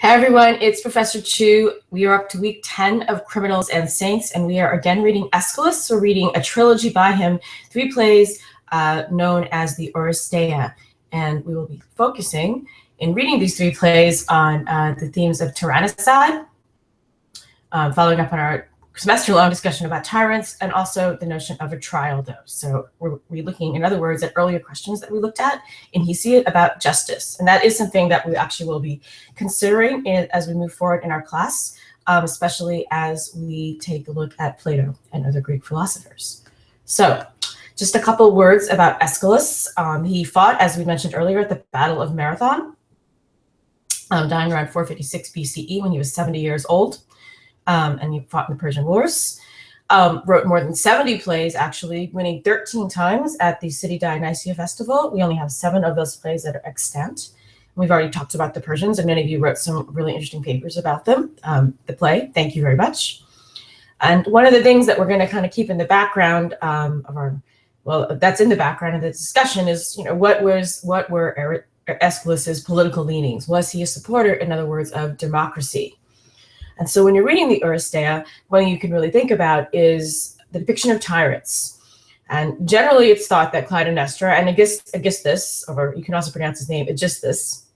Hi everyone, it's Professor Chew. We are up to week 10 of Criminals and Saints, and we are again reading Aeschylus. We're reading a trilogy by him, 3 plays known as the Oresteia. And we will be focusing in reading these 3 plays on the themes of tyrannicide, following up on our semester-long discussion about tyrants, and also the notion of a trial dose. So we're looking, in other words, at earlier questions that we looked at in Hesiod about justice. And that is something that we actually will be considering as we move forward in our class, especially as we take a look at Plato and other Greek philosophers. So just a couple words about Aeschylus. He fought, as we mentioned earlier, at the Battle of Marathon, dying around 456 BCE when he was 70 years old. And he fought in the Persian Wars, wrote more than 70 plays, actually, winning 13 times at the City Dionysia Festival. We only have 7 of those plays that are extant. We've already talked about the Persians, and many of you wrote some really interesting papers about them, the play. Thank you very much. And one of the things that we're going to kind of keep in the background of our, well, that's in the background of the discussion is, you know, what were Aeschylus's political leanings? Was he a supporter, in other words, of democracy? And so when you're reading the Oresteia, what you can really think about is the depiction of tyrants. And generally it's thought that Clytemnestra and Aeschylus, or you can also pronounce his name, Aeschylus,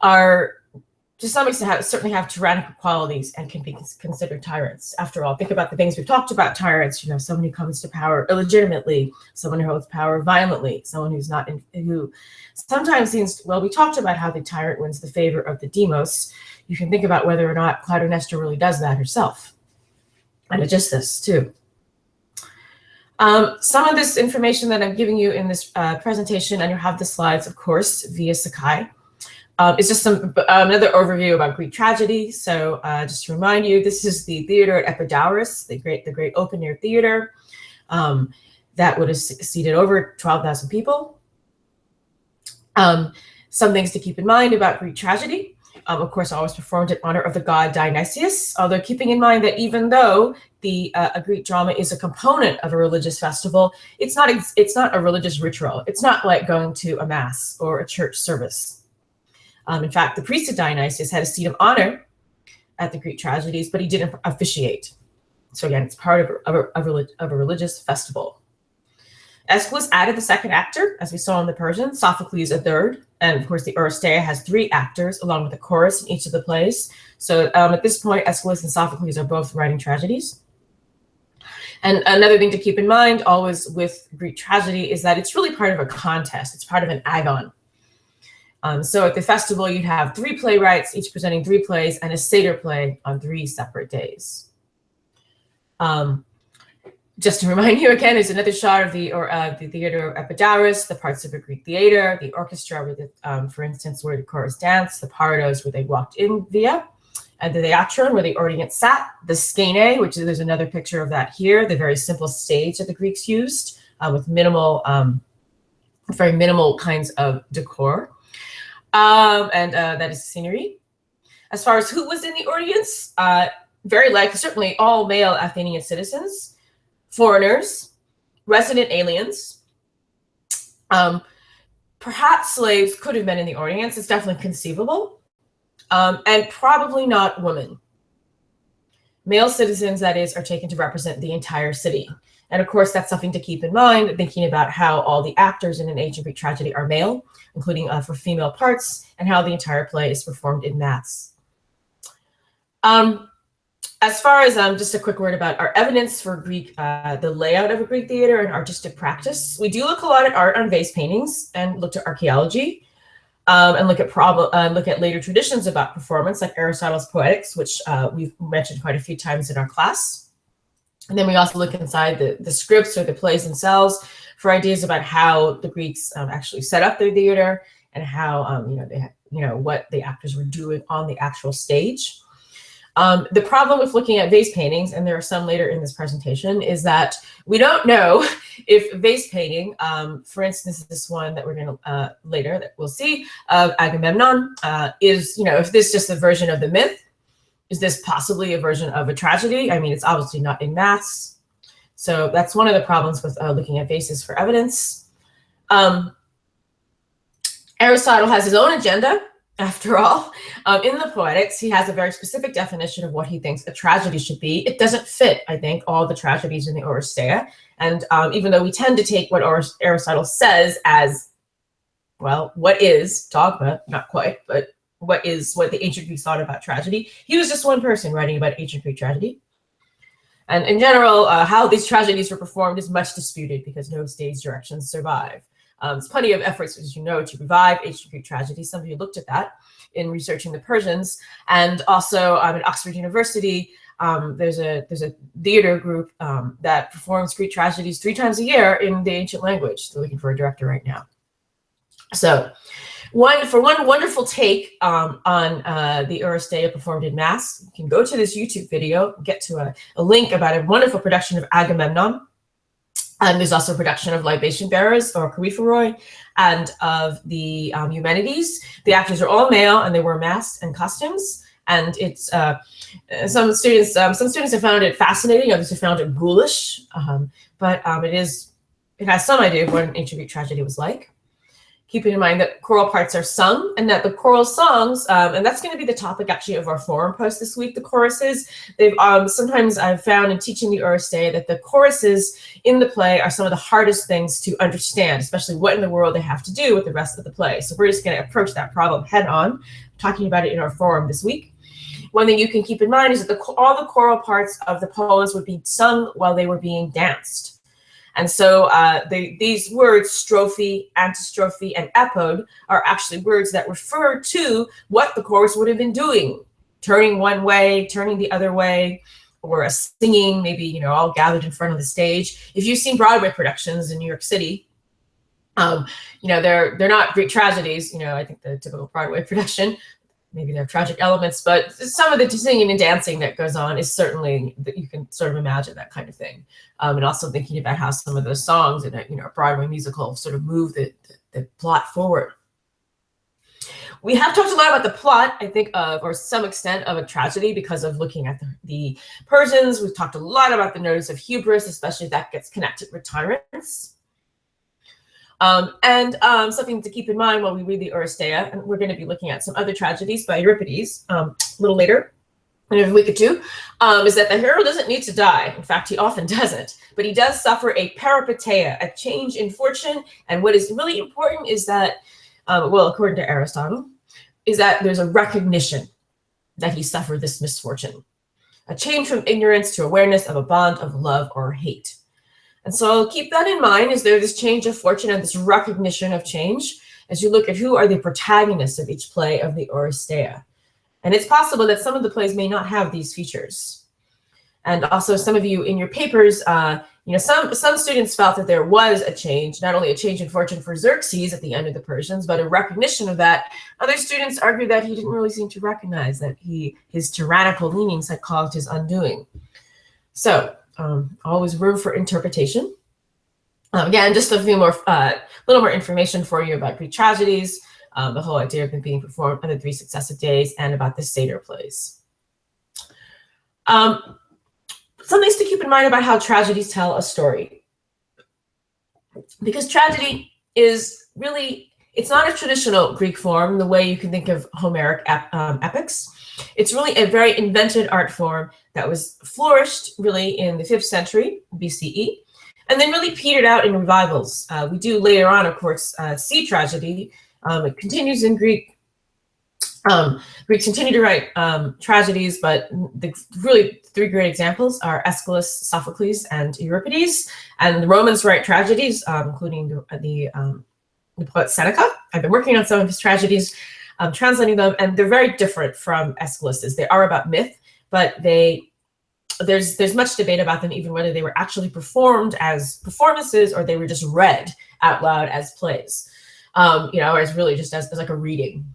are to some extent certainly have tyrannical qualities and can be considered tyrants. After all, think about the things we've talked about tyrants, you know, someone who comes to power illegitimately, someone who holds power violently, someone who's not, who sometimes seems, well, we talked about how the tyrant wins the favor of the demos. You can think about whether or not Clytemnestra really does that herself. And Aeschylus too. Some of this information that I'm giving you in this presentation, and you'll have the slides, of course, via Sakai, is just another overview about Greek tragedy. So just to remind you, this is the theater at Epidaurus, the great open-air theater that would have seated over 12,000 people. Some things to keep in mind about Greek tragedy. Of course, always performed in honor of the god Dionysius, although keeping in mind that even though a Greek drama is a component of a religious festival, it's not a religious ritual. It's not like going to a mass or a church service. In fact, the priest of Dionysius had a seat of honor at the Greek tragedies, but he didn't officiate. So again, it's part of a religious festival. Aeschylus added the 2nd actor, as we saw in the Persian, Sophocles a 3rd, and of course the Oresteia has 3 actors along with a chorus in each of the plays. So at this point, Aeschylus and Sophocles are both writing tragedies. And another thing to keep in mind always with Greek tragedy is that it's really part of a contest. It's part of an agon. So at the festival, you'd have 3 playwrights, each presenting 3 plays, and a satyr play on 3 separate days. Just to remind you again, is another shot of the theater of Epidaurus, the parts of a Greek theater, the orchestra, where for instance, where the chorus danced, the pardos, where they walked in via, and the theatron, where the audience sat, the skene, which there's another picture of that here, the very simple stage that the Greeks used with very minimal kinds of decor. That is scenery. As far as who was in the audience, very likely, certainly all male Athenian citizens, foreigners, resident aliens, perhaps slaves could have been in the audience. It's definitely conceivable, and probably not women. Male citizens, that is, are taken to represent the entire city. And of course, that's something to keep in mind, thinking about how all the actors in an ancient Greek tragedy are male, including for female parts, and how the entire play is performed in mass. As far as just a quick word about our evidence for Greek, the layout of a Greek theater and artistic practice, we do look a lot at art on vase paintings and look to archaeology and look at later traditions about performance, like Aristotle's Poetics, which we've mentioned quite a few times in our class. And then we also look inside the scripts or the plays themselves for ideas about how the Greeks actually set up their theater and how what the actors were doing on the actual stage. The problem with looking at vase paintings, and there are some later in this presentation, is that we don't know if vase painting, for instance, this one that we're going to later that we'll see of Agamemnon, is, if this is just a version of the myth, is this possibly a version of a tragedy? I mean, it's obviously not in mass. So that's one of the problems with looking at vases for evidence. Aristotle has his own agenda After all, in the Poetics, he has a very specific definition of what he thinks a tragedy should be. It doesn't fit, I think, all the tragedies in the Oresteia. And even though we tend to take what Aristotle says as, well, what is dogma, not quite, but what the ancient Greeks thought about tragedy, he was just one person writing about ancient Greek tragedy. And in general, how these tragedies were performed is much disputed because no stage directions survive. There's plenty of efforts, as you know, to revive ancient Greek tragedy. Some of you looked at that in researching the Persians. And also at Oxford University, there's a theater group that performs Greek tragedies 3 times a year in the ancient language. They're looking for a director right now. So one wonderful take on the Oresteia performed in Mass, you can go to this YouTube video, get to a link about a wonderful production of Agamemnon. And there's also a production of Libation Bearers, or Coryphoroi, and of the Eumenides. The actors are all male, and they wear masks and costumes. And it's some students have found it fascinating, others have found it ghoulish, but it has some idea of what an ancient Greek tragedy was like. Keeping in mind that choral parts are sung, and that the choral songs, and that's going to be the topic actually of our forum post this week, the choruses. Sometimes I've found in teaching the Oresteia that the choruses in the play are some of the hardest things to understand, especially what in the world they have to do with the rest of the play. So we're just going to approach that problem head on, talking about it in our forum this week. One thing you can keep in mind is that all the choral parts of the poems would be sung while they were being danced. And so these words, strophe, antistrophe, and epode, are actually words that refer to what the chorus would have been doing, turning one way, turning the other way, or a singing, maybe, all gathered in front of the stage. If you've seen Broadway productions in New York City, they're not Greek tragedies, I think the typical Broadway production. Maybe there are tragic elements, but some of the singing and dancing that goes on is certainly, that you can sort of imagine that kind of thing. And also thinking about how some of those songs in a Broadway musical sort of move the plot forward. We have talked a lot about the plot, I think, or some extent of a tragedy because of looking at the Persians. We've talked a lot about the notice of hubris, especially if that gets connected with tyrants. Something to keep in mind while we read the Oresteia, and we're going to be looking at some other tragedies by Euripides a little later, in a week or two, is that the hero doesn't need to die. In fact, he often doesn't, but he does suffer a peripeteia, a change in fortune. And what is really important is that, according to Aristotle, is that there's a recognition that he suffered this misfortune, a change from ignorance to awareness of a bond of love or hate. And so keep that in mind. Is there this change of fortune and this recognition of change as you look at who are the protagonists of each play of the Oresteia? And it's possible that some of the plays may not have these features. And also some of you in your papers, some students felt that there was a change, not only a change in fortune for Xerxes at the end of the Persians, but a recognition of that. Other students argued that he didn't really seem to recognize that his tyrannical leanings had caused his undoing. So always room for interpretation. Again, just a little more information for you about Greek tragedies, the whole idea of them being performed on the 3 successive days, and about the Seder plays. Some things to keep in mind about how tragedies tell a story. Because tragedy is really, it's not a traditional Greek form, the way you can think of Homeric epics. It's really a very invented art form that was flourished really in the 5th century BCE, and then really petered out in revivals. We do later on, of course, see tragedy. It continues in Greek. Greeks continue to write tragedies, but the really 3 great examples are Aeschylus, Sophocles, and Euripides. And the Romans write tragedies, including the poet Seneca. I've been working on some of his tragedies, translating them, and they're very different from Aeschylus's. They are about myth, but there's much debate about them, even whether they were actually performed as performances or they were just read out loud as plays, or as really just as like a reading,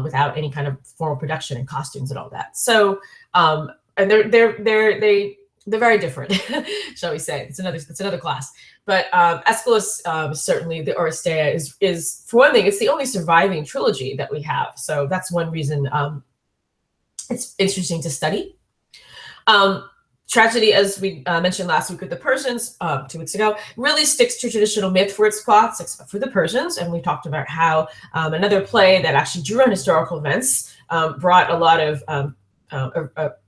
without any kind of formal production and costumes and all that. So, and they're very different, shall we say? It's another class. But Aeschylus, certainly the Oresteia is, for one thing, it's the only surviving trilogy that we have. So that's one reason it's interesting to study. Tragedy, as we mentioned last week with the Persians, 2 weeks ago, really sticks to traditional myth for its plots, except for the Persians. And we talked about how another play that actually drew on historical events brought a lot of,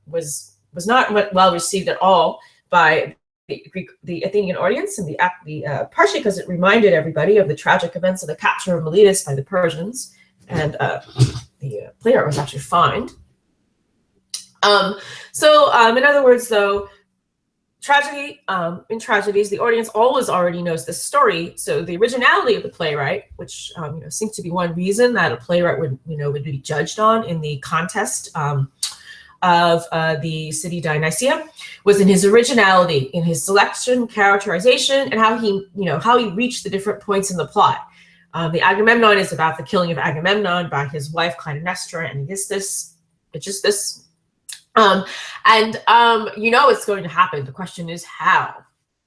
was not well received at all by the Athenian audience, and partially because it reminded everybody of the tragic events of the capture of Miletus by the Persians, and the playwright was actually fined. In other words, though, tragedy, in tragedies, the audience always already knows the story. So the originality of the playwright, which seems to be one reason that a playwright would be judged on in the contest of the city Dionysia, was in his originality, in his selection, characterization, and how he reached the different points in the plot. The Agamemnon is about the killing of Agamemnon by his wife Clytemnestra and Aeschylus. It's just this. It's going to happen. The question is how.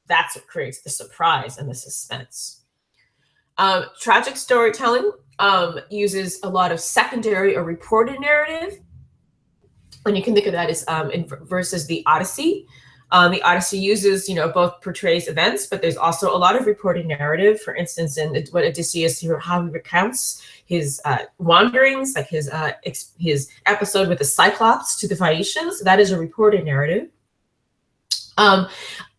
That's what creates the surprise and the suspense. Tragic storytelling uses a lot of secondary or reported narrative. And you can think of that as versus the Odyssey. The Odyssey uses, both portrays events, but there's also a lot of reported narrative. For instance, in what Odysseus, how he recounts his wanderings, like his episode with the Cyclops to the Phaeacians, that is a reported narrative.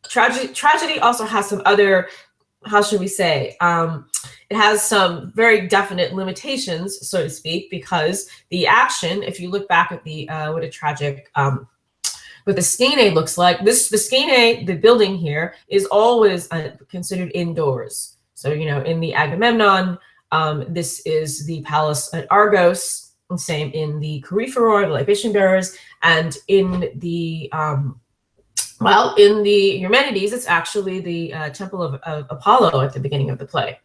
Tragedy also has some other, how should we say, it has some very definite limitations, so to speak, because the action, if you look back at the what a tragic what the Skene looks like, the Skene, the building here, is always considered indoors. So in the Agamemnon, this is the palace at Argos, and same in the Coryphoroi, the libation bearers, and in the in the Eumenides, it's actually the temple of Apollo at the beginning of the play.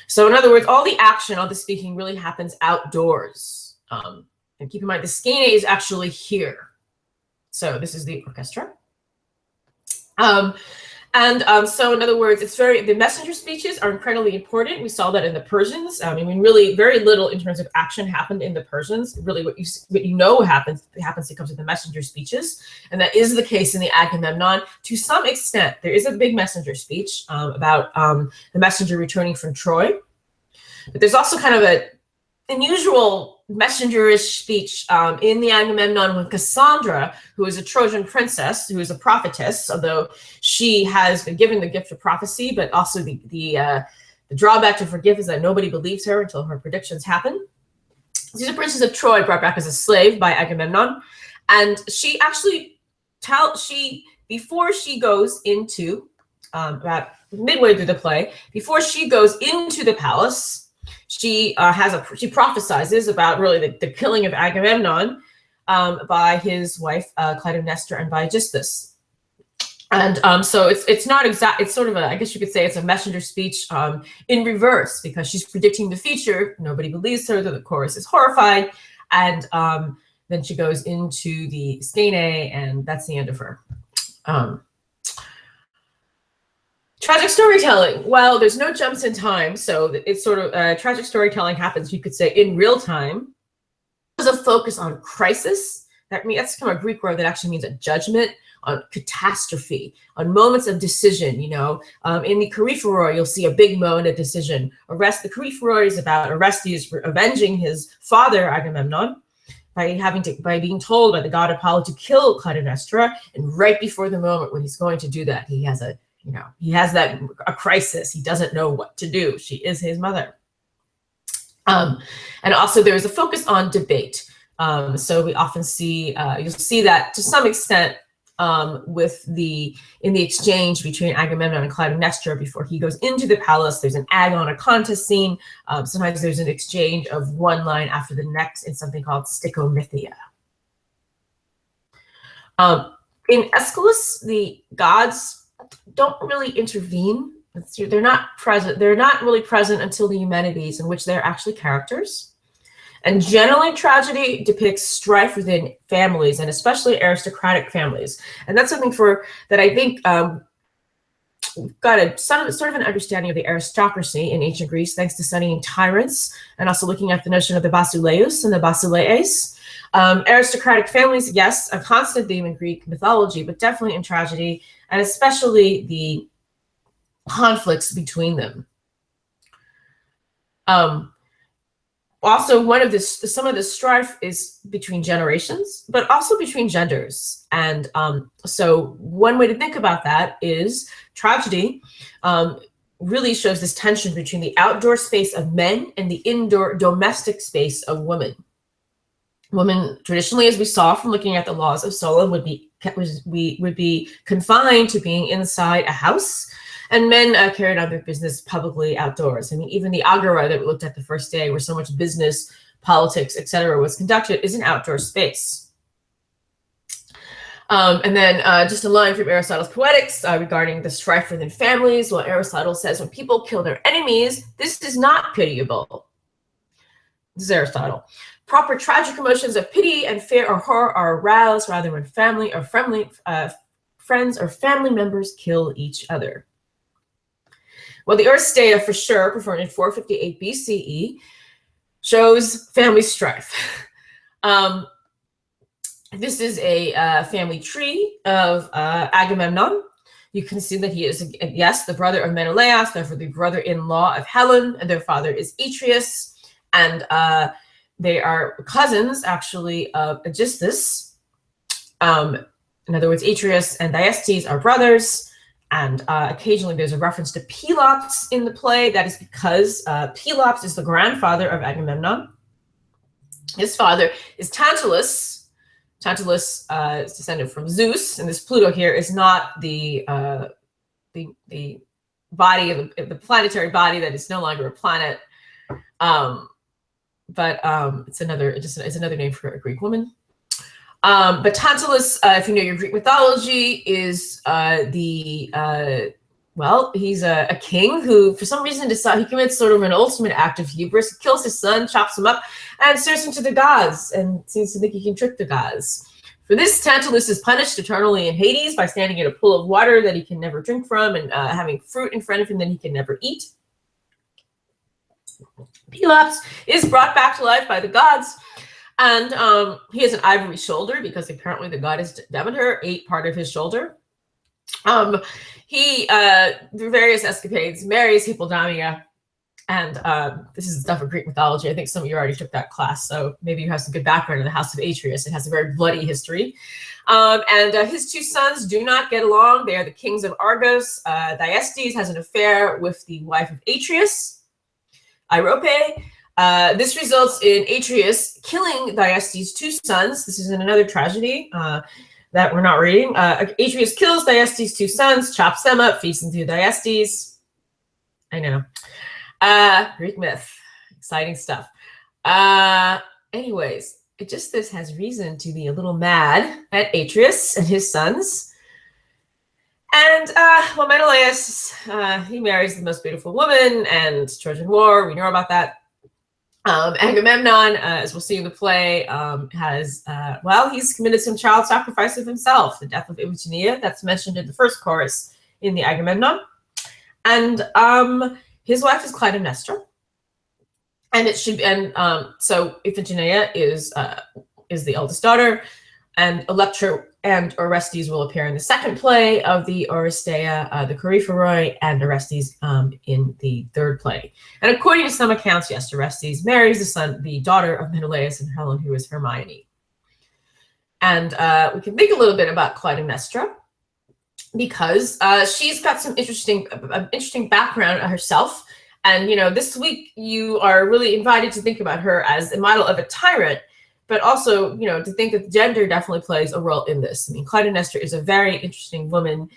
So in other words, all the action, all the speaking really happens outdoors. And keep in mind, the Skene is actually here. So this is the orchestra. So in other words, the messenger speeches are incredibly important. We saw that in the Persians. Really very little in terms of action happened in the Persians. Really what you know happens it comes with the messenger speeches. And that is the case in the Agamemnon. To some extent, there is a big messenger speech about the messenger returning from Troy. But there's also kind of an unusual messengerish speech in the Agamemnon with Cassandra, who is a Trojan princess, who is a prophetess, although she has been given the gift of prophecy, but also the drawback to her gift is that nobody believes her until her predictions happen. She's a princess of Troy brought back as a slave by Agamemnon, and she actually before she goes into about midway through the play, before she goes into the palace, she prophesizes about really the killing of Agamemnon by his wife Clytemnestra and by Aeschylus. And so it's not exact. It's sort of I guess you could say it's a messenger speech in reverse, because she's predicting the future. Nobody believes her. The chorus is horrified, and then she goes into the Skene, and that's the end of her. Tragic storytelling. Well, there's no jumps in time, so it's sort of tragic storytelling happens, you could say, in real time. There's a focus on crisis. That's kind of a Greek word that actually means a judgment, on catastrophe, on moments of decision. In the Coryphoroi, you'll see a big moment of decision. The Coryphoroi is about Orestes avenging his father Agamemnon by being told by the god Apollo to kill Clytemnestra, and right before the moment when he's going to do that, he has a crisis. He doesn't know what to do. She is his mother. And also there is a focus on debate. So we often see, you'll see that to some extent in the exchange between Agamemnon and Clytemnestra before he goes into the palace. There's an agon, a contest scene. Sometimes there's an exchange of one line after the next in something called sticomythia. In Aeschylus, the gods don't really intervene. They're not present. They're not really present until the Eumenides, in which they're actually characters. And generally, tragedy depicts strife within families, and especially aristocratic families. And that's something that I think we've got a sort of an understanding of the aristocracy in ancient Greece, thanks to studying tyrants and also looking at the notion of the basileus and the basileis. Aristocratic families, yes, a constant theme in Greek mythology, but definitely in tragedy, and especially the conflicts between them. Also, some of the strife is between generations, but also between genders. And so one way to think about that is tragedy really shows this tension between the outdoor space of men and the indoor domestic space of women. Women, traditionally, as we saw from looking at the laws of Solon, would be confined to being inside a house, and men carried on their business publicly outdoors. I mean, even the agora that we looked at the first day, where so much business, politics, etc., was conducted, is an outdoor space. And then just a line from Aristotle's Poetics regarding the strife within families. Well, Aristotle says, when people kill their enemies, this is not pitiable. This is Aristotle. Proper tragic emotions of pity and fear or horror are aroused rather when family or friends or family members kill each other. Well, the Oresteia, for sure, performed in 458 BCE, shows family strife. This is a family tree of Agamemnon. You can see that he is, yes, the brother of Menelaus, therefore the brother-in-law of Helen, and their father is Atreus, and they are cousins, actually, of Aegisthus. In other words, Atreus and Thyestes are brothers, and occasionally there's a reference to Pelops in the play. That is because Pelops is the grandfather of Agamemnon. His father is Tantalus. Tantalus is descended from Zeus, and this Pluto here is not the body of the planetary body that is no longer a planet. But it's another name for a Greek woman. But Tantalus, if you know your Greek mythology, is he's a king who, for some reason, he commits sort of an ultimate act of hubris, kills his son, chops him up, and serves him to the gods, and seems to think he can trick the gods. For this, Tantalus is punished eternally in Hades by standing in a pool of water that he can never drink from, and having fruit in front of him that he can never eat. Pelops is brought back to life by the gods, and he has an ivory shoulder because apparently the goddess Demeter ate part of his shoulder. He, through various escapades, marries Hippodamia, and this is stuff of Greek mythology. I think some of you already took that class, so maybe you have some good background in the House of Atreus. It has a very bloody history. And his two sons do not get along. They are the kings of Argos. Thyestes has an affair with the wife of Atreus, Irope. This results in Atreus killing Thyestes' two sons. This is in another tragedy that we're not reading. Atreus kills Thyestes' two sons, chops them up, feeds them to Thyestes. I know. Greek myth. Exciting stuff. Anyways, Aegisthus has reason to be a little mad at Atreus and his sons. And, well, Menelaus, he marries the most beautiful woman, and Trojan War, we know about that. Agamemnon, as we'll see in the play, he's committed some child sacrifice of himself, the death of Iphigenia, that's mentioned in the first chorus in the Agamemnon. And his wife is Clytemnestra. And so Iphigenia is the eldest daughter, and Electra and Orestes will appear in the second play of the Oresteia, the Coryphoroi, and Orestes in the third play. And according to some accounts, yes, Orestes marries the daughter of Menelaus and Helen, who is Hermione. And we can think a little bit about Clytemnestra, because she's got some interesting background herself. And, this week you are really invited to think about her as a model of a tyrant, but also, to think that gender definitely plays a role in this. I mean, Clytemnestra is a very interesting woman.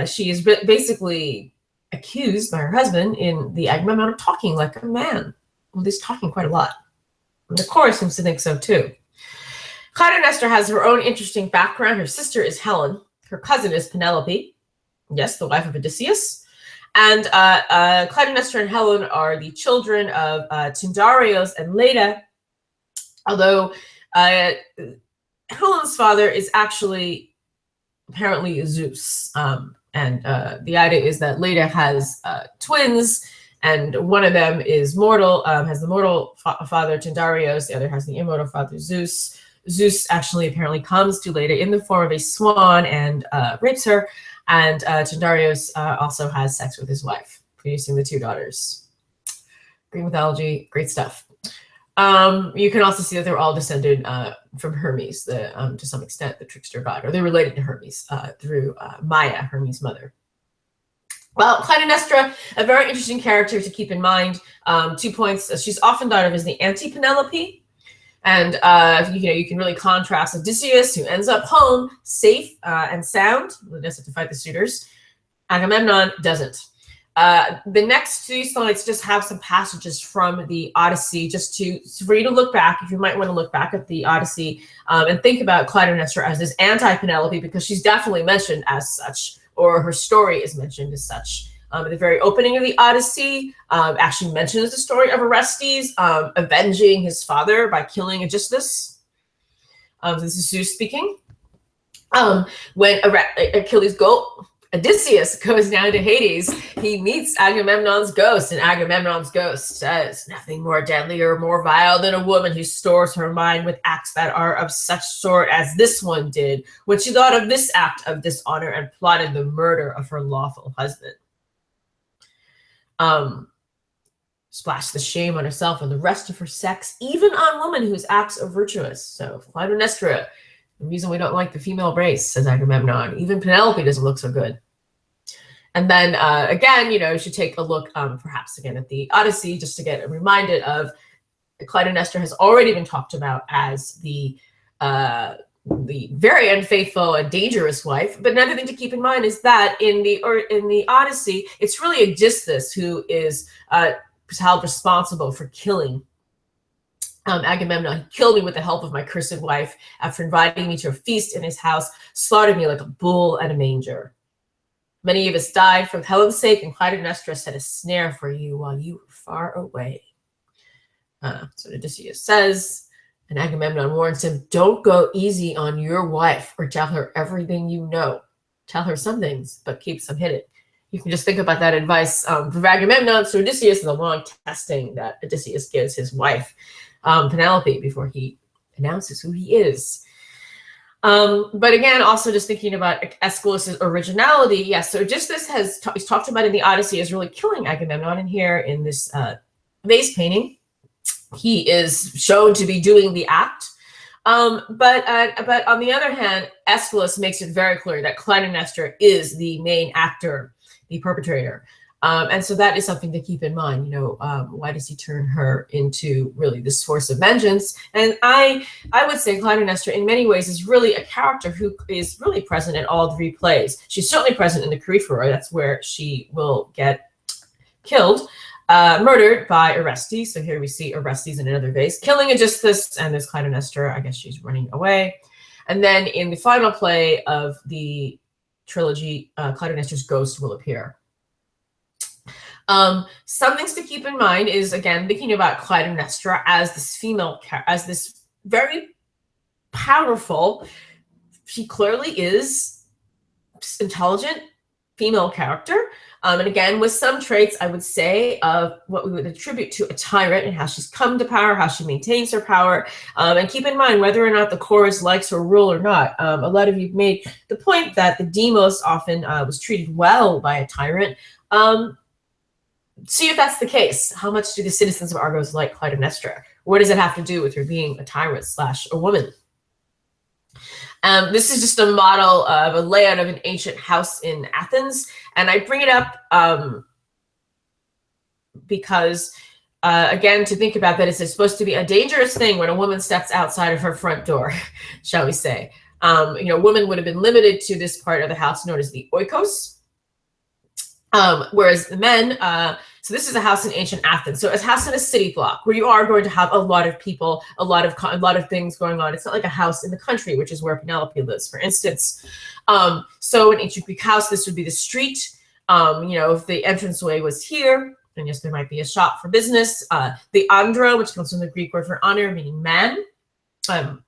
She is basically accused by her husband in the Agamemnon of talking like a man. Well, he's talking quite a lot. And the chorus seems to think so too. Clytemnestra has her own interesting background. Her sister is Helen. Her cousin is Penelope. Yes, the wife of Odysseus. And Clytemnestra and Helen are the children of Tyndareos and Leda, although Helen's father is actually apparently Zeus. And the idea is that Leda has twins, and one of them is mortal, has the mortal father Tyndareus, the other has the immortal father Zeus. Zeus actually apparently comes to Leda in the form of a swan and rapes her, and Tyndareus also has sex with his wife, producing the two daughters. Greek mythology, great stuff. You can also see that they're all descended from Hermes, to some extent, the trickster god, or they're related to Hermes through Maia, Hermes' mother. Well, Clytemnestra, a very interesting character to keep in mind. 2 points. She's often thought of as the anti-Penelope. And you can really contrast Odysseus, who ends up home safe and sound, he doesn't have to fight the suitors. Agamemnon doesn't. The next 2 slides just have some passages from the Odyssey, just for you to look back, if you might want to look back at the Odyssey and think about Clytemnestra as this anti-Penelope, because she's definitely mentioned as such, or her story is mentioned as such. At the very opening of the Odyssey, actually mentions the story of Orestes avenging his father by killing Aeschylus. This is Zeus speaking. When Odysseus goes down to Hades, he meets Agamemnon's ghost, and Agamemnon's ghost says, "Nothing more deadly or more vile than a woman who stores her mind with acts that are of such sort as this one did, when she thought of this act of dishonor and plotted the murder of her lawful husband." Splash the shame on herself and the rest of her sex, even on women whose acts are virtuous. So Clytemnestra, the reason we don't like the female race, says Agamemnon. Even Penelope doesn't look so good. And then again, you should take a look perhaps again at the Odyssey, just to get reminded of Clytemnestra has already been talked about as the very unfaithful and dangerous wife. But another thing to keep in mind is that in the Odyssey, it's really Aeschylus who is held responsible for killing Agamemnon. He killed me with the help of my cursed wife after inviting me to a feast in his house, slaughtered me like a bull at a manger. Many of us died for Helen's sake, and Clytemnestra set a snare for you while you were far away. So Odysseus says, and Agamemnon warns him, "Don't go easy on your wife or tell her everything you know. Tell her some things, but keep some hidden." You can just think about that advice from Agamemnon to Odysseus and the long testing that Odysseus gives his wife, Penelope, before he announces who he is. But again, also just thinking about Aeschylus' originality. Yes, so Odysseus he's talked about in the Odyssey as really killing Agamemnon, and here in this vase painting, he is shown to be doing the act. But on the other hand, Aeschylus makes it very clear that Clytemnestra is the main actor, the perpetrator. And so that is something to keep in mind. Why does he turn her into really this source of vengeance? And I would say Clytemnestra in many ways is really a character who is really present in all 3 plays. She's certainly present in the Coryphoi. That's where she will get killed, murdered by Orestes. So here we see Orestes in another vase, killing Aeschylus, and there's Clytemnestra. I guess she's running away. And then in the final play of the trilogy, Clytemnestra's ghost will appear. Some things to keep in mind is, again, thinking about Clytemnestra as this female, as this very powerful, she clearly is intelligent female character. And again, with some traits, I would say, of what we would attribute to a tyrant and how she's come to power, how she maintains her power. And keep in mind whether or not the chorus likes her rule or not. A lot of you made the point that the demos often was treated well by a tyrant. See if that's the case. How much do the citizens of Argos like Clytemnestra? What does it have to do with her being a tyrant / a woman? This is just a model of a layout of an ancient house in Athens. And I bring it up because, again, to think about that, it's supposed to be a dangerous thing when a woman steps outside of her front door, shall we say. Women would have been limited to this part of the house known as the oikos. Whereas the men, so this is a house in ancient Athens. So it's a house in a city block where you are going to have a lot of people, a lot of things going on. It's not like a house in the country, which is where Penelope lives, for instance. So an ancient Greek house, this would be the street. If the entranceway was here, then yes, there might be a shop for business. The andro, which comes from the Greek word for honor, meaning man. The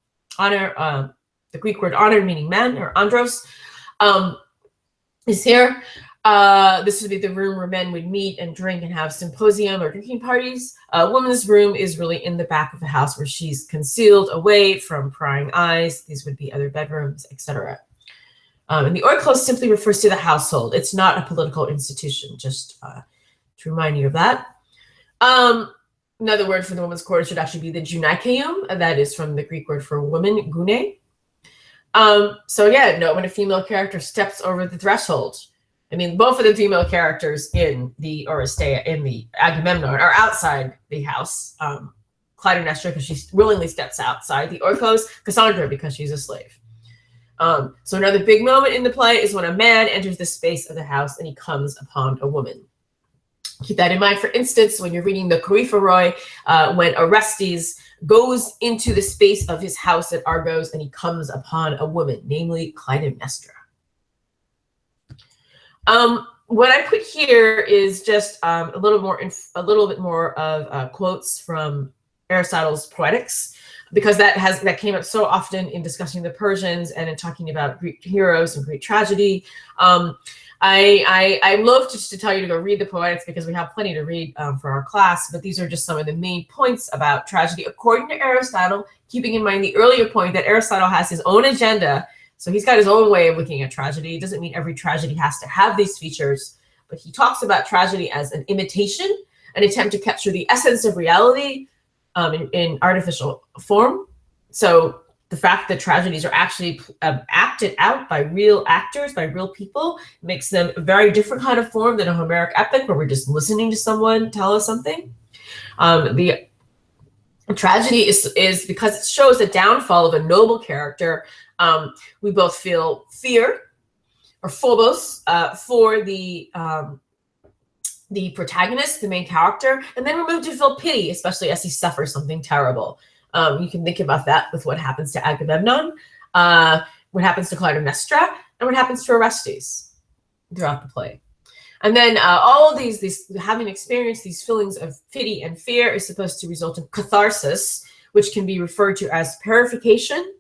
Greek word honor meaning man, or andros. is here. This would be the room where men would meet and drink and have symposium or drinking parties. A woman's room is really in the back of the house where she's concealed away from prying eyes. These would be other bedrooms, etc. And the oikos simply refers to the household. It's not a political institution, just to remind you of that. Another word for the woman's quarters should actually be the gynaikeum. That is from the Greek word for woman, gune. So yeah, note when a female character steps over the threshold. I mean, both of the female characters in the Oresteia, in the Agamemnon, are outside the house. Clytemnestra, because she willingly steps outside. The oikos, Cassandra, because she's a slave. So another big moment in the play is when a man enters the space of the house and he comes upon a woman. Keep that in mind. For instance, when you're reading the Koryphoroi, when Orestes goes into the space of his house at Argos and he comes upon a woman, namely Clytemnestra. What I put here is just a little bit more of quotes from Aristotle's Poetics, because that came up so often in discussing the Persians and in talking about Greek heroes and Greek tragedy. I love just to tell you to go read the Poetics because we have plenty to read for our class, but these are just some of the main points about tragedy according to Aristotle, keeping in mind the earlier point that Aristotle has his own agenda. So he's got his own way of looking at tragedy. It doesn't mean every tragedy has to have these features, but he talks about tragedy as an imitation, an attempt to capture the essence of reality in artificial form. So the fact that tragedies are actually acted out by real actors, by real people, makes them a very different kind of form than a Homeric epic where we're just listening to someone tell us something. The tragedy is because it shows the downfall of a noble character. We both feel fear or phobos for the protagonist, the main character, and then we're moved to feel pity, especially as he suffers something terrible. You can think about that with what happens to Agamemnon, what happens to Clytemnestra, and what happens to Orestes throughout the play. And then all of these having experienced these feelings of pity and fear is supposed to result in catharsis, which can be referred to as purification.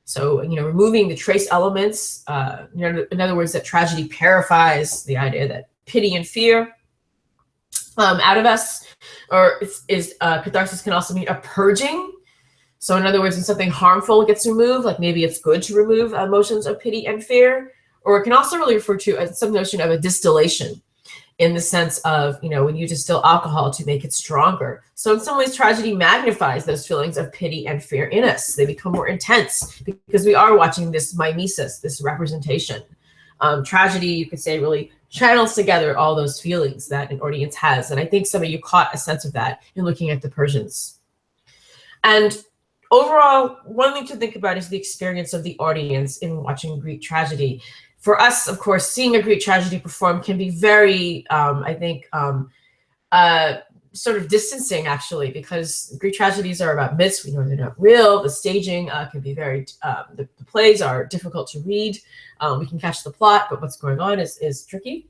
So, removing the trace elements, in other words, that tragedy purifies the idea that pity and fear out of us, or catharsis can also mean a purging. So in other words, when something harmful gets removed, like maybe it's good to remove emotions of pity and fear, or it can also really refer to some notion of a distillation in the sense of, when you distill alcohol to make it stronger. So in some ways, tragedy magnifies those feelings of pity and fear in us. They become more intense because we are watching this mimesis, this representation. Tragedy, you could say, really channels together all those feelings that an audience has. And I think some of you caught a sense of that in looking at the Persians. And overall, one thing to think about is the experience of the audience in watching Greek tragedy. For us, of course, seeing a Greek tragedy performed can be very, sort of distancing, actually, because Greek tragedies are about myths. We know they're not real. The staging can be very, the plays are difficult to read. We can catch the plot, but what's going on is tricky.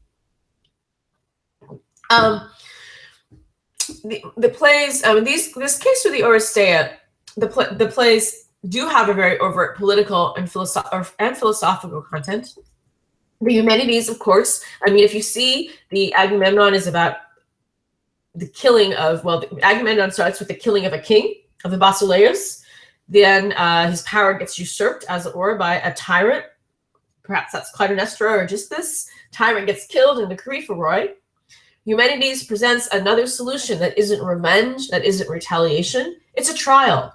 The plays, this case with the Oresteia, the plays do have a very overt political and philosophical content. The Eumenides, of course, if you see the Agamemnon is about the killing of, the Agamemnon starts with the killing of a king, of the Basileus. Then his power gets usurped, as it were, by a tyrant. Perhaps that's Clytemnestra or just this. Tyrant gets killed in the Koryphoroi. Eumenides presents another solution that isn't revenge, that isn't retaliation. It's a trial.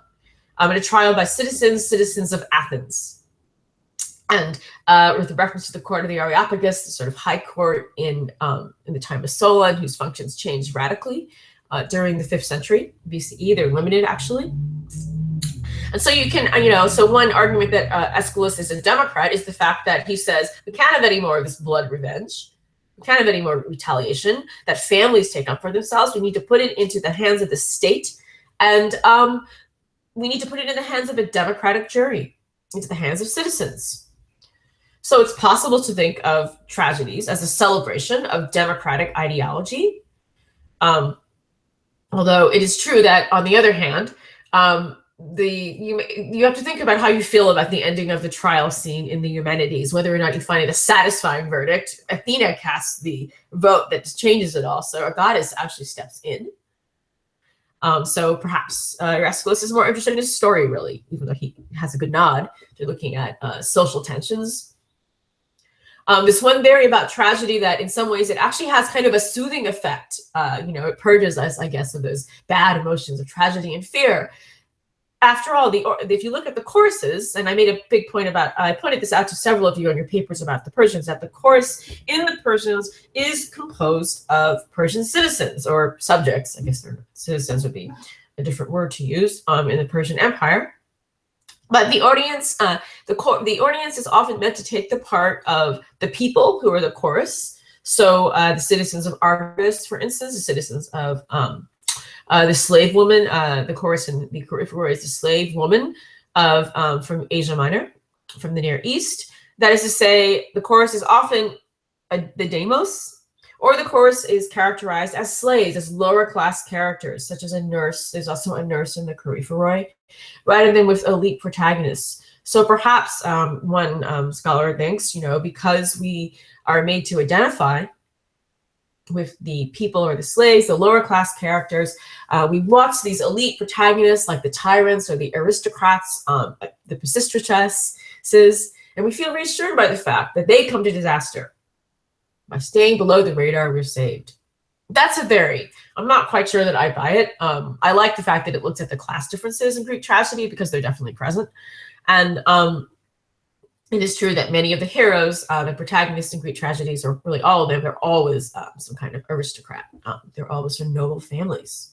A trial by citizens of Athens. And with reference to the court of the Areopagus, the sort of high court in the time of Solon, whose functions changed radically during the 5th century BCE. They're limited, actually. And so you can, so one argument that Aeschylus is a Democrat is the fact that he says we can't have any more of this blood revenge. We can't have any more retaliation that families take up for themselves. We need to put it into the hands of the state. And we need to put it in the hands of a democratic jury, into the hands of citizens. So it's possible to think of tragedies as a celebration of democratic ideology. Although it is true that, on the other hand, you have to think about how you feel about the ending of the trial scene in the Eumenides, whether or not you find it a satisfying verdict. Athena casts the vote that changes it all, so a goddess actually steps in. So perhaps Aeschylus is more interested in his story, really, even though he has a good nod to looking at social tensions. This one theory about tragedy that in some ways it actually has kind of a soothing effect. It purges us, I guess, of those bad emotions of tragedy and fear. After all, if you look at the choruses, and I made a big point about, I pointed this out to several of you on your papers about the Persians, that the chorus in the Persians is composed of Persian citizens or subjects. I guess citizens would be a different word to use in the Persian Empire. But the audience, the audience is often meant to take the part of the people who are the chorus. So the citizens of Argos, for instance, the citizens of the slave woman, the chorus in the Chorus is the slave woman of from Asia Minor, from the Near East. That is to say, the chorus is often the demos, or the chorus is characterized as slaves, as lower class characters, such as a nurse. There's also a nurse in the Choephoroi, rather than with elite protagonists. So perhaps one scholar thinks, because we are made to identify with the people or the slaves, the lower class characters, we watch these elite protagonists like the tyrants or the aristocrats, the Pisistratesses, and we feel reassured by the fact that they come to disaster. By staying below the radar, we're saved. That's a theory. I'm not quite sure that I buy it. I like the fact that it looks at the class differences in Greek tragedy because they're definitely present. And it is true that many of the heroes, the protagonists in Greek tragedies, or really all of them, they're always some kind of aristocrat. They're always from noble families.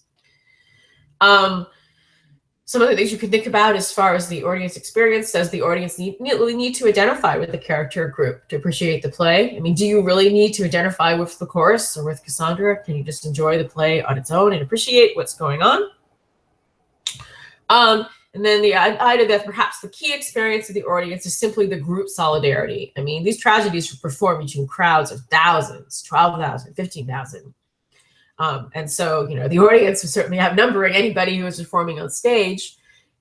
Some of the things you can think about as far as the audience experience, does the audience really need to identify with the character group to appreciate the play? I mean, do you really need to identify with the chorus or with Cassandra? Can you just enjoy the play on its own and appreciate what's going on? And then the idea that perhaps the key experience of the audience is simply the group solidarity. I mean, these tragedies were performed between crowds of thousands, 12,000, 15,000. And so, the audience would certainly outnumbering anybody who was performing on stage.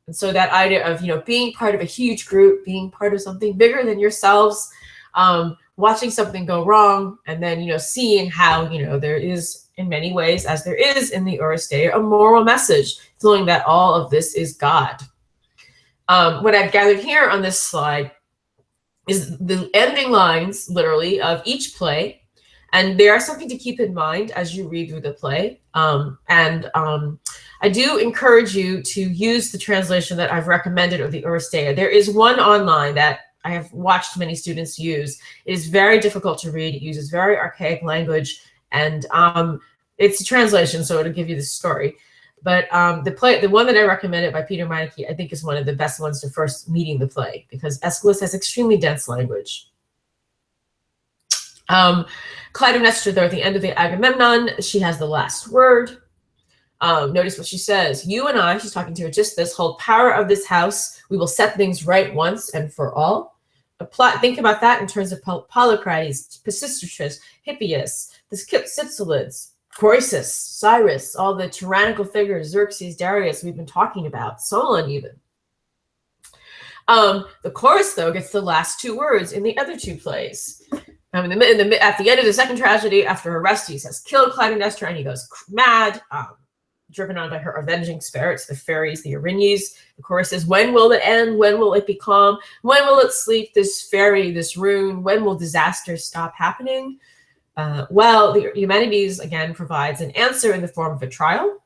And so that idea of, being part of a huge group, being part of something bigger than yourselves, watching something go wrong, and then, seeing how, there is, in many ways, as there is in the Oresteia, a moral message, feeling that all of this is God. What I've gathered here on this slide is the ending lines, literally, of each play. And there are something to keep in mind as you read through the play. I do encourage you to use the translation that I've recommended of the Oresteia. There is one online that I have watched many students use. It is very difficult to read. It uses very archaic language, and it's a translation, so it'll give you the story. But the one that I recommended by Peter Meineke, I think is one of the best ones to first meeting the play, because Aeschylus has extremely dense language. Clytemnestra, though, at the end of the Agamemnon, she has the last word. Notice what she says. You and I, she's talking to just this, hold power of this house. We will set things right once and for all. Think about that in terms of Polycrates, Pisistratus, Hippias, the Cypselids, Croesus, Cyrus, all the tyrannical figures, Xerxes, Darius we've been talking about, Solon even. The chorus, though, gets the last two words in the other two plays. At the end of the second tragedy, after Orestes has killed Clytemnestra and he goes mad, driven on by her avenging spirits, the fairies, the Erinyes, the chorus says, when will it end? When will it be calm? When will it sleep, this fairy, this rune? When will disaster stop happening? Well, the Eumenides, again, provides an answer in the form of a trial.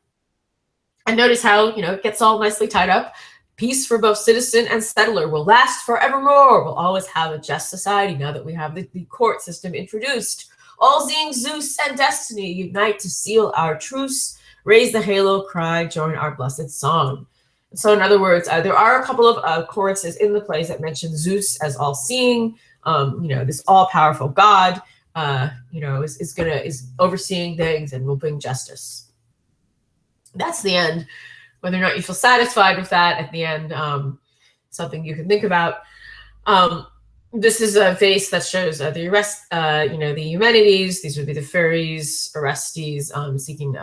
And notice how, it gets all nicely tied up. Peace for both citizen and settler will last forevermore. We'll always have a just society now that we have the court system introduced. All-seeing Zeus and destiny unite to seal our truce. Raise the halo cry, join our blessed song. So in other words, there are a couple of choruses in the plays that mention Zeus as all-seeing, this all-powerful God, is overseeing things and will bring justice. That's the end. Whether or not you feel satisfied with that at the end, something you can think about. This is a vase that shows the Eumenides. These would be the fairies, Orestes, seeking,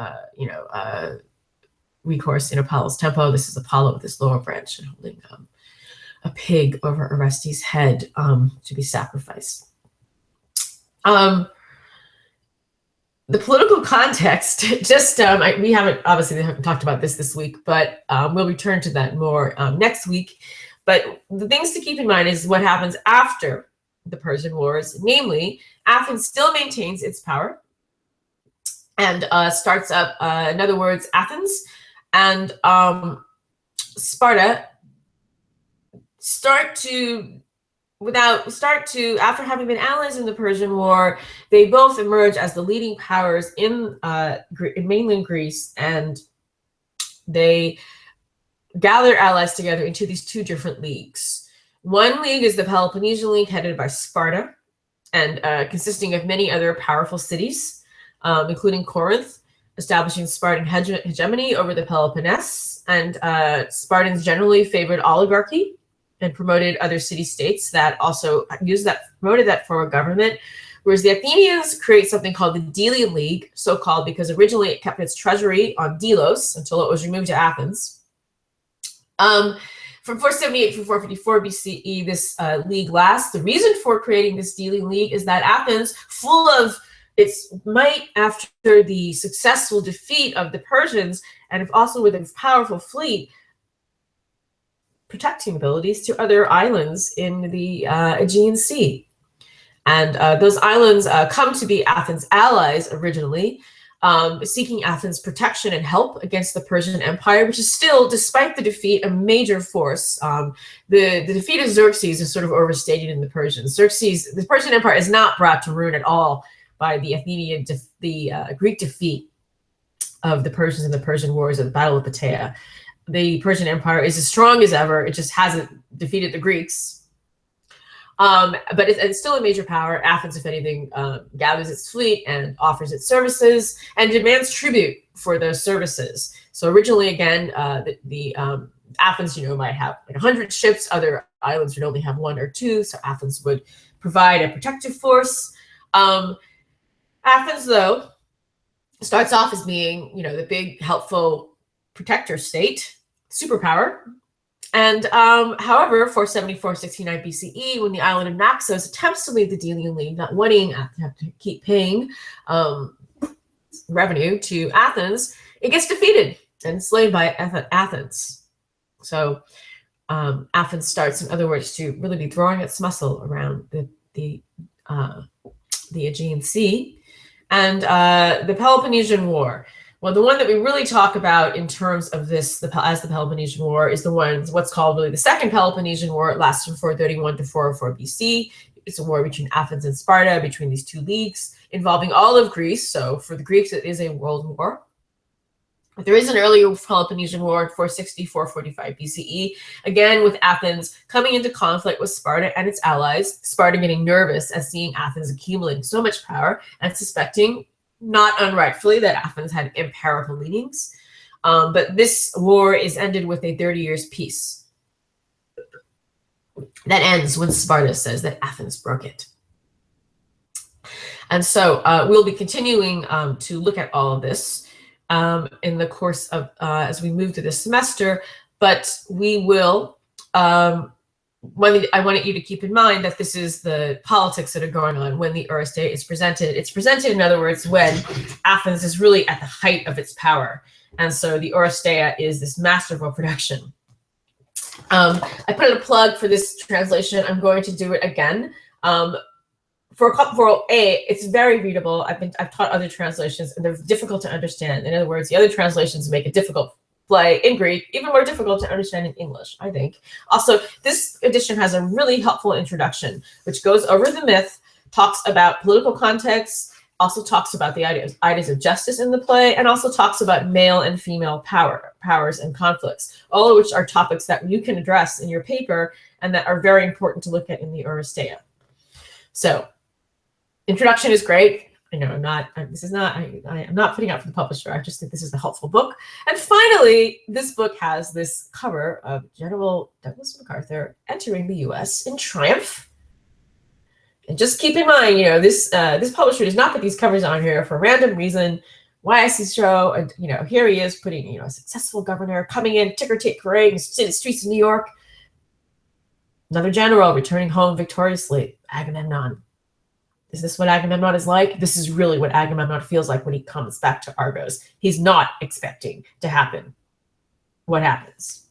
recourse in Apollo's temple. This is Apollo with his lower branch and holding a pig over Orestes' head to be sacrificed. The political context, just we haven't talked about this week, but we'll return to that more next week. But the things to keep in mind is what happens after the Persian Wars. Namely, Athens still maintains its power and starts up, in other words, Athens and Sparta after having been allies in the Persian War, they both emerge as the leading powers in mainland Greece, and they gather allies together into these two different leagues. One league is the Peloponnesian League, headed by Sparta, and consisting of many other powerful cities, including Corinth, establishing Spartan hegemony over the Peloponnese, and Spartans generally favored oligarchy and promoted other city-states that also promoted that form of government, whereas the Athenians create something called the Delian League, so-called because originally it kept its treasury on Delos until it was removed to Athens. From 478 through 454 BCE, this league lasts. The reason for creating this Delian League is that Athens, full of its might after the successful defeat of the Persians, and also with a powerful fleet, protecting abilities to other islands in the Aegean Sea. And those islands come to be Athens' allies originally, seeking Athens' protection and help against the Persian Empire, which is still, despite the defeat, a major force. The defeat of Xerxes is sort of overstated in the Persians. The Persian Empire is not brought to ruin at all by the Greek defeat of the Persians in the Persian Wars of the Battle of Plataea. The Persian Empire is as strong as ever. It just hasn't defeated the Greeks. But it's still a major power. Athens, if anything, gathers its fleet and offers its services and demands tribute for those services. So originally, again, Athens, might have 100 ships. Other islands would only have 1 or 2. So Athens would provide a protective force. Athens, though, starts off as being, the big, helpful protector state, superpower. And however, 474-69 BCE, when the island of Naxos attempts to leave the Delian League, not wanting to have to keep paying revenue to Athens, it gets defeated and enslaved by Athens. So Athens starts, in other words, to really be throwing its muscle around the Aegean Sea. And the Peloponnesian War. Well, the one that we really talk about in terms of this, as the Peloponnesian War, is what's called really the Second Peloponnesian War. It lasts from 431 to 404 BC. It's a war between Athens and Sparta, between these two leagues, involving all of Greece. So for the Greeks, it is a world war. But there is an earlier Peloponnesian War in 460, 445 BCE, again with Athens coming into conflict with Sparta and its allies, Sparta getting nervous at seeing Athens accumulating so much power and suspecting, not unrightfully, that Athens had empirical leanings. But this war is ended with a 30 years peace that ends when Sparta says that Athens broke it. And so we'll be continuing to look at all of this in the course of as we move through this semester, but we will I wanted you to keep in mind that this is the politics that are going on when the Oresteia is presented. It's presented, in other words, when Athens is really at the height of its power. And so the Oresteia is this masterful production. I put in a plug for this translation. I'm going to do it again. It's very readable. I've taught other translations, and they're difficult to understand. In other words, the other translations make it difficult play in Greek, even more difficult to understand in English, I think. Also, this edition has a really helpful introduction, which goes over the myth, talks about political context, also talks about the ideas of justice in the play, and also talks about male and female powers and conflicts, all of which are topics that you can address in your paper and that are very important to look at in the Oresteia. So, introduction is great. I know I'm not putting out for the publisher. I just think this is a helpful book. And finally, this book has this cover of General Douglas MacArthur entering the U.S. in triumph. And just keep in mind, this publisher does not put these covers on here for a random reason. why is he so, here he is putting, a successful governor coming in, ticker tape parade in the streets of New York. Another general returning home victoriously, Agamemnon. Is this what Agamemnon is like? This is really what Agamemnon feels like when he comes back to Argos. He's not expecting to happen what happens.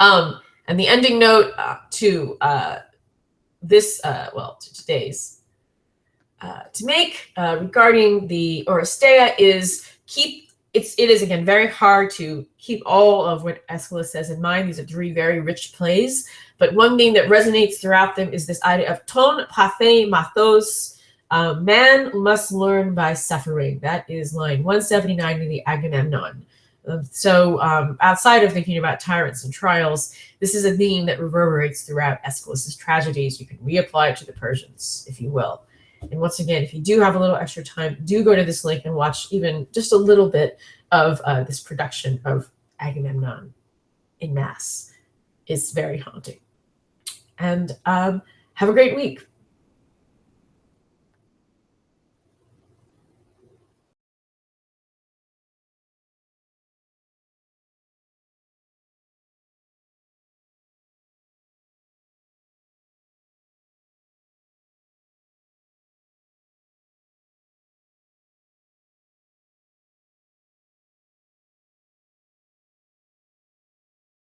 And the ending note to today's to make regarding the Oresteia is it is again very hard to keep all of what Aeschylus says in mind. These are three very rich plays, but one thing that resonates throughout them is this idea of ton pathe mathos. Man must learn by suffering. That is line 179 in the Agamemnon. Outside of thinking about tyrants and trials, this is a theme that reverberates throughout Aeschylus's tragedies. You can reapply it to the Persians, if you will. And once again, if you do have a little extra time, do go to this link and watch even just a little bit of this production of Agamemnon in mass. It's very haunting. And have a great week.